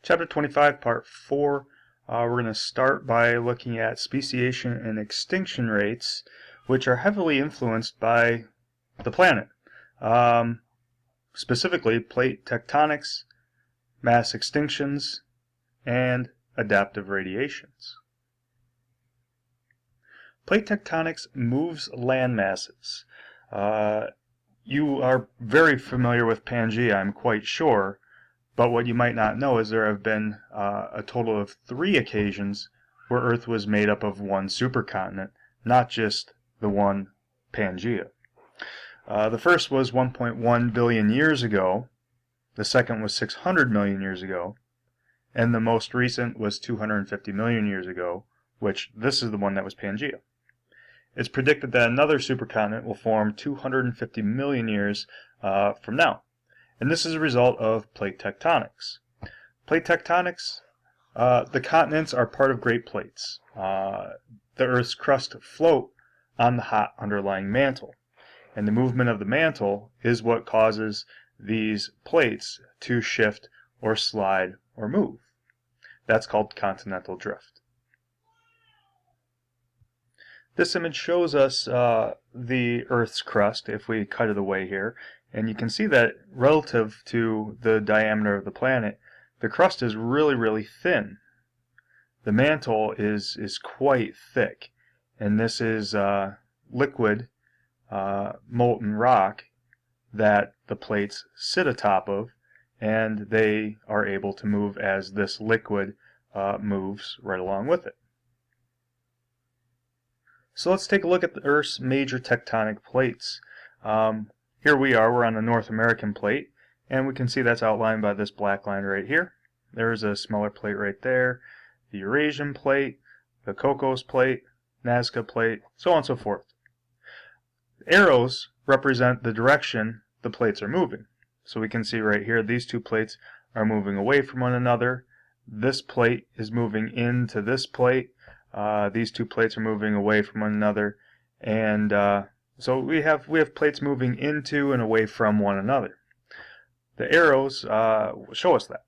Chapter 25, Part 4. We're going to start by looking at speciation and extinction rates, which are heavily influenced by the planet. Specifically, plate tectonics, mass extinctions, and adaptive radiations. Plate tectonics moves land masses. You are very familiar with Pangaea, I'm quite sure. But what you might not know is there have been a total of 3 occasions where Earth was made up of one supercontinent, not just the one Pangaea. The first was 1.1 billion years ago, the second was 600 million years ago, and the most recent was 250 million years ago, which this is the one that was Pangaea. It's predicted that another supercontinent will form 250 million years from now. And this is a result of plate tectonics. Plate tectonics, the continents are part of great plates. The Earth's crust float on the hot underlying mantle. And the movement of the mantle is what causes these plates to shift or slide or move. That's called continental drift. This image shows us the Earth's crust if we cut it away here. And you can see that relative to the diameter of the planet, the crust is really thin. The mantle is quite thick, and this is liquid molten rock that the plates sit atop of, and they are able to move as this liquid moves right along with it. So let's take a look at the Earth's major tectonic plates. Here we're on the North American plate, and we can see that's outlined by this black line right here. There's a smaller plate right there, the Eurasian plate, the Cocos plate, Nazca plate, so on and so forth. Arrows represent the direction the plates are moving. So we can see right here, these two plates are moving away from one another. This plate is moving into this plate. These two plates are moving away from one another, and so we have plates moving into and away from one another. The arrows show us that.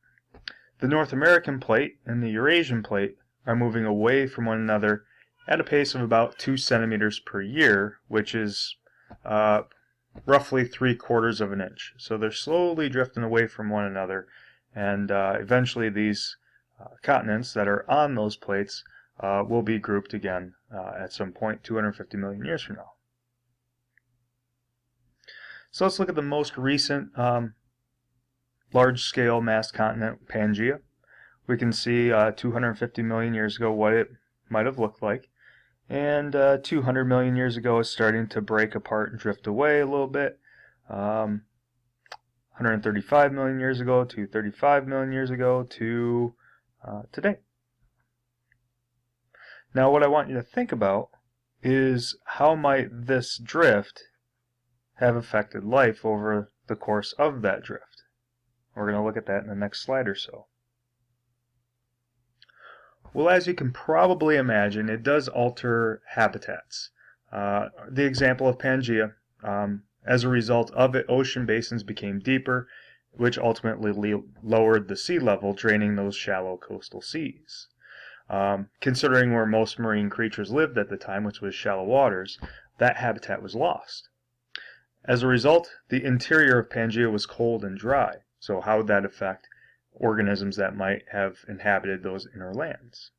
The North American plate and the Eurasian plate are moving away from one another at a pace of about 2 centimeters per year, which is roughly 3/4 of an inch. So they're slowly drifting away from one another, and eventually these continents that are on those plates will be grouped again at some point 250 million years from now. So let's look at the most recent large-scale mass continent, Pangaea. We can see 250 million years ago what it might have looked like. And 200 million years ago it's starting to break apart and drift away a little bit. 135 million years ago to 35 million years ago to today. Now what I want you to think about is how might this drift have affected life over the course of that drift. We're going to look at that in the next slide or so. Well, as you can probably imagine, it does alter habitats. The example of Pangaea, as a result of it, ocean basins became deeper, which ultimately lowered the sea level, draining those shallow coastal seas. Considering where most marine creatures lived at the time, which was shallow waters, that habitat was lost. As a result, the interior of Pangaea was cold and dry. So how would that affect organisms that might have inhabited those inner lands?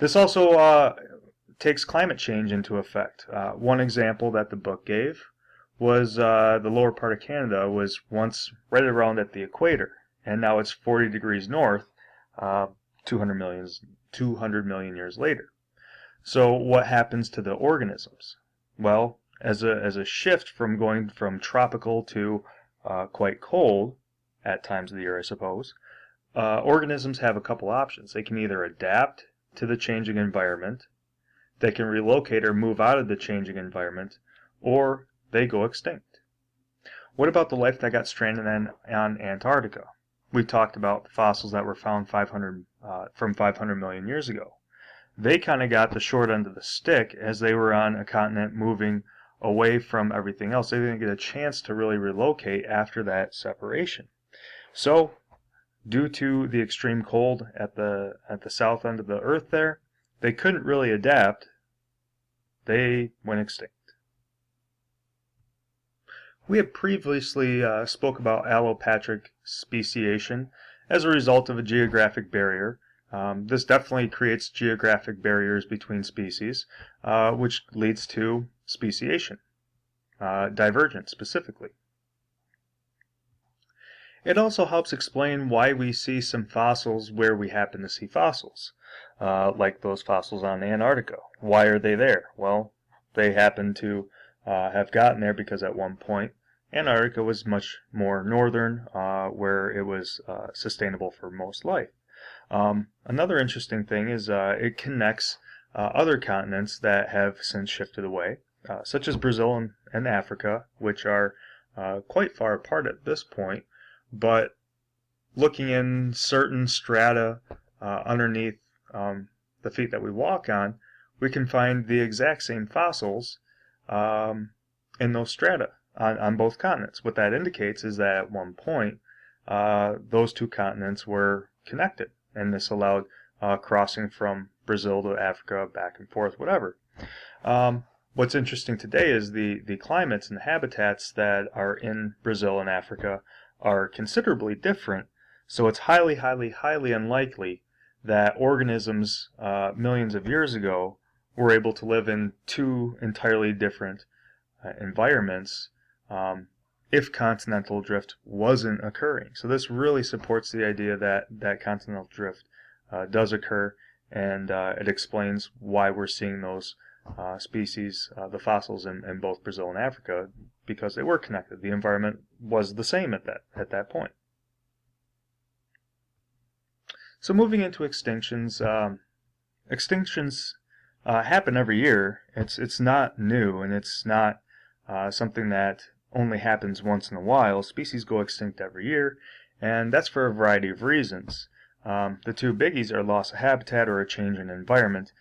This also takes climate change into effect. One example that the book gave was the lower part of Canada was once right around at the equator, and now it's 40 degrees north 200 million years later. So what happens to the organisms? Well, as a shift from going from tropical to quite cold at times of the year, I suppose, organisms have a couple options. They can either adapt to the changing environment, they can relocate or move out of the changing environment, or they go extinct. What about the life that got stranded on Antarctica? We talked about the fossils that were found from 500 million years ago. They kind of got the short end of the stick as they were on a continent moving away from everything else. They didn't get a chance to really relocate after that separation. So due to the extreme cold at the south end of the Earth there, they couldn't really adapt. They went extinct. We have previously spoke about allopatric speciation as a result of a geographic barrier. This definitely creates geographic barriers between species, which leads to speciation, divergence specifically. It also helps explain why we see some fossils where we happen to see fossils, like those fossils on Antarctica. Why are they there? Well, they happen to have gotten there because at one point Antarctica was much more northern, where it was sustainable for most life. Another interesting thing is it connects other continents that have since shifted away, such as Brazil and Africa, which are quite far apart at this point. But looking in certain strata underneath the feet that we walk on, we can find the exact same fossils in those strata on both continents. What that indicates is that at one point, those two continents were connected, and this allowed crossing from Brazil to Africa, back and forth, whatever. What's interesting today is the climates and habitats that are in Brazil and Africa are considerably different, so it's highly, highly, highly unlikely that organisms millions of years ago were able to live in two entirely different environments if continental drift wasn't occurring. So this really supports the idea that continental drift does occur, and it explains why we're seeing those species, the fossils in both Brazil and Africa, because they were connected. The environment was the same at that point. So moving into extinctions, extinctions happen every year. It's not new, and it's not something that only happens once in a while. Species go extinct every year, and that's for a variety of reasons. The two biggies are loss of habitat or a change in environment,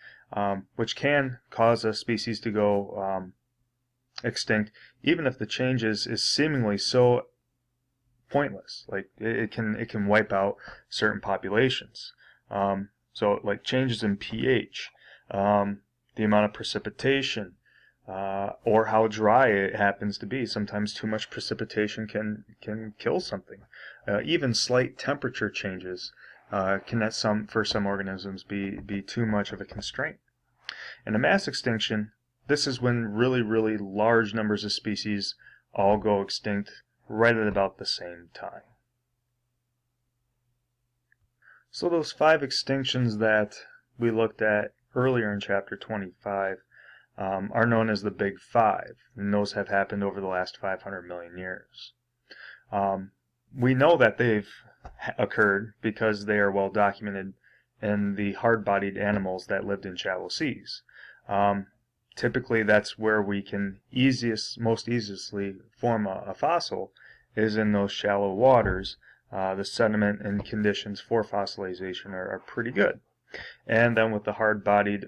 which can cause a species to go extinct, even if the change is seemingly so pointless. Like it can wipe out certain populations. So like changes in pH, the amount of precipitation, or how dry it happens to be. Sometimes too much precipitation can kill something. Even slight temperature changes can for some organisms be too much of a constraint. In a mass extinction, this is when really, really large numbers of species all go extinct right at about the same time. So those 5 extinctions that we looked at earlier in chapter 25 are known as the Big Five, and those have happened over the last 500 million years. We know that they've occurred because they are well documented in the hard-bodied animals that lived in shallow seas. Typically, that's where we can most easily form a fossil, is in those shallow waters. The sediment and conditions for fossilization are pretty good. And then with the hard-bodied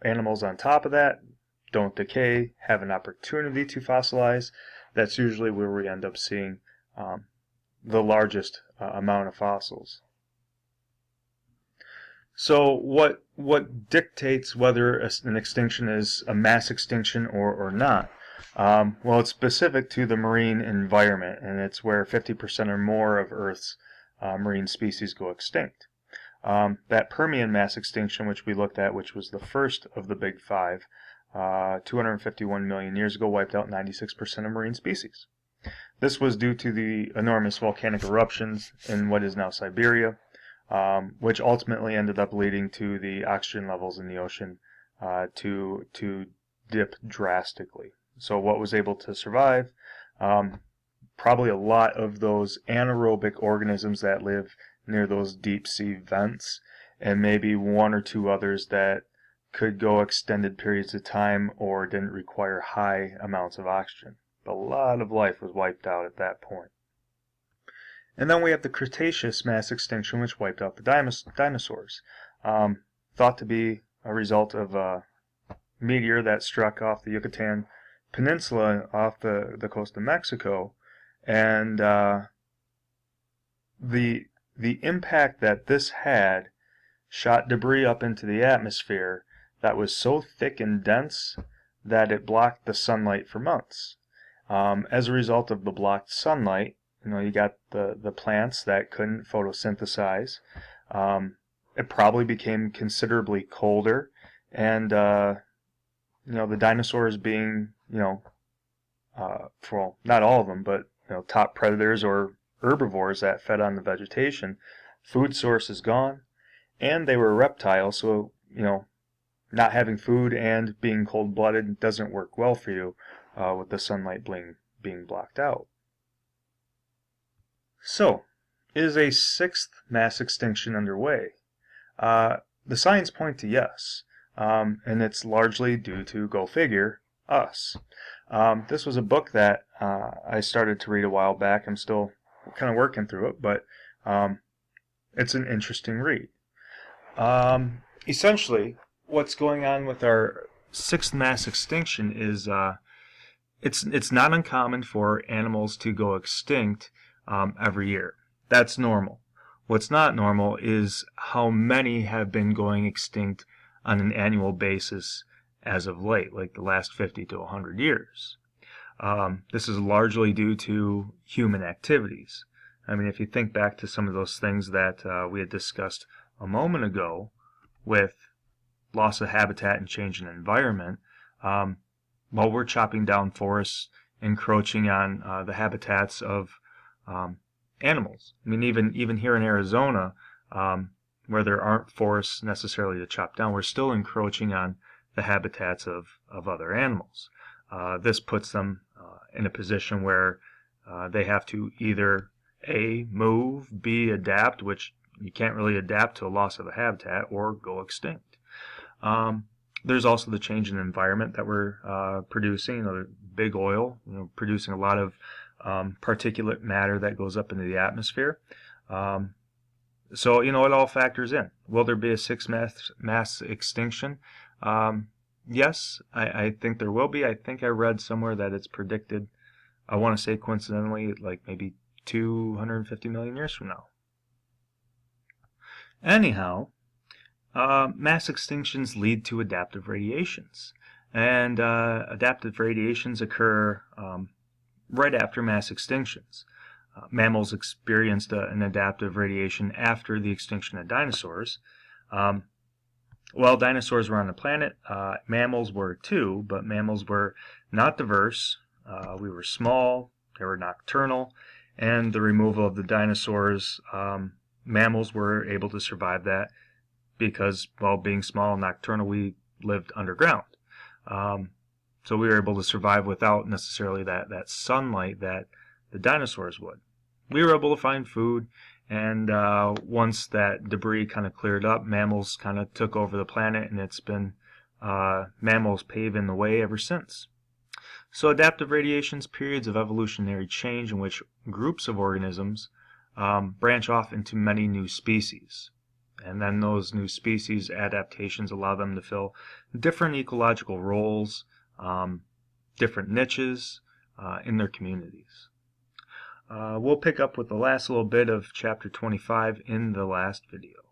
animals on top of that, don't decay, have an opportunity to fossilize, that's usually where we end up seeing the largest amount of fossils. So what dictates whether an extinction is a mass extinction or not? Well, it's specific to the marine environment, and it's where 50% or more of Earth's marine species go extinct. That Permian mass extinction, which we looked at, which was the first of the Big Five, 251 million years ago, wiped out 96% of marine species. This was due to the enormous volcanic eruptions in what is now Siberia, which ultimately ended up leading to the oxygen levels in the ocean to dip drastically. So what was able to survive? Probably a lot of those anaerobic organisms that live near those deep sea vents, and maybe 1 or 2 others that could go extended periods of time or didn't require high amounts of oxygen. A lot of life was wiped out at that point. And then we have the Cretaceous mass extinction, which wiped out the dinosaurs. Thought to be a result of a meteor that struck off the Yucatan Peninsula off the coast of Mexico. And the the impact that this had shot debris up into the atmosphere that was so thick and dense that it blocked the sunlight for months. As a result of the blocked sunlight, you got the plants that couldn't photosynthesize. It probably became considerably colder, and the dinosaurs being, for not all of them, but top predators or herbivores that fed on the vegetation, food source is gone, and they were reptiles, so not having food and being cold-blooded doesn't work well for you with the sunlight being blocked out. So, is a sixth mass extinction underway? The signs point to yes, and it's largely due to, go figure, us. This was a book that I started to read a while back. I'm still kind of working through it, but it's an interesting read. Essentially, what's going on with our sixth mass extinction is it's not uncommon for animals to go extinct every year. That's normal. What's not normal is how many have been going extinct on an annual basis as of late, like the last 50 to 100 years. This is largely due to human activities. I mean, if you think back to some of those things that we had discussed a moment ago with loss of habitat and change in environment, while we're chopping down forests, encroaching on the habitats of animals. I mean, even here in Arizona, where there aren't forests necessarily to chop down, we're still encroaching on the habitats of other animals. This puts them in a position where they have to either A, move, B, adapt, which you can't really adapt to a loss of a habitat, or go extinct. There's also the change in environment that we're producing. Big oil, producing a lot of particulate matter that goes up into the atmosphere. So, it all factors in. Will there be a sixth mass extinction? Yes, I think there will be. I think I read somewhere that it's predicted, I want to say coincidentally, like maybe 250 million years from now. Anyhow, mass extinctions lead to adaptive radiations. And adaptive radiations occur right after mass extinctions. Mammals experienced an adaptive radiation after the extinction of dinosaurs. While dinosaurs were on the planet, mammals were too, but mammals were not diverse. We were small, they were nocturnal, and the removal of the dinosaurs, mammals were able to survive that because, while being small and nocturnal, we lived underground. So we were able to survive without necessarily that sunlight that the dinosaurs would. We were able to find food, and once that debris kind of cleared up, mammals kind of took over the planet, and it's been mammals paving the way ever since. So adaptive radiations, periods of evolutionary change in which groups of organisms branch off into many new species. And then those new species adaptations allow them to fill different ecological roles, different niches in their communities. We'll pick up with the last little bit of chapter 25 in the last video.